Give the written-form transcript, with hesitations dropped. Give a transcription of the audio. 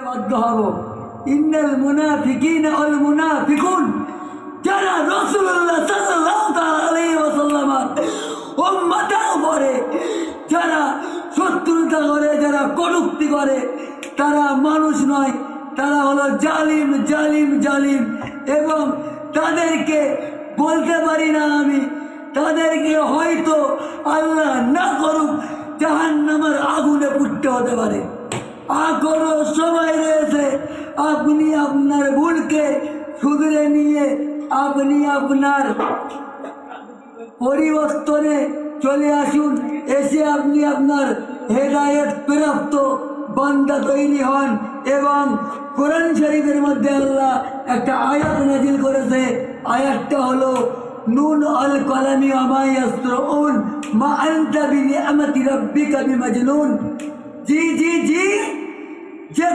বাধ্য হব। ইন্নাল মুনাফিকিনা ওয়াল মুনাফিকুন, যারা রাসূলুল্লাহ সাল্লাল্লাহু আলাইহি ওয়াসাল্লামের উম্মতের উপরে যারা শত্রুতা করে, যারা কটূক্তি করে, তারা মানুষ নয়, তারা হলো জালিম জালিম জালিম। এবং তাদেরকে বলতে পারি না আমি, তাদেরকে হয়তো আল্লাহ না করুক জাহান্নামের আগুনে পুড়তে হতে পারে। এখনো সময় রয়েছে, আপনি আপনার ভুলকে শুধরে নিয়ে আপনি আপনার পরিবর্তনে চলে আসুন। এসে আপনি আপনার হেদায়েত প্রাপ্ত বান্দা তৈরি হন। এবং কোরআন শরীফের মধ্যে আল্লাহ একটা আয়াত নাজিল করেছে, আয়াতটা হলো নুন আল কলামি ওয়া ইয়াসরুন মা আনতা বিনিআমাতি রাব্বিকা বিমাজনুন। জি জি জি, যে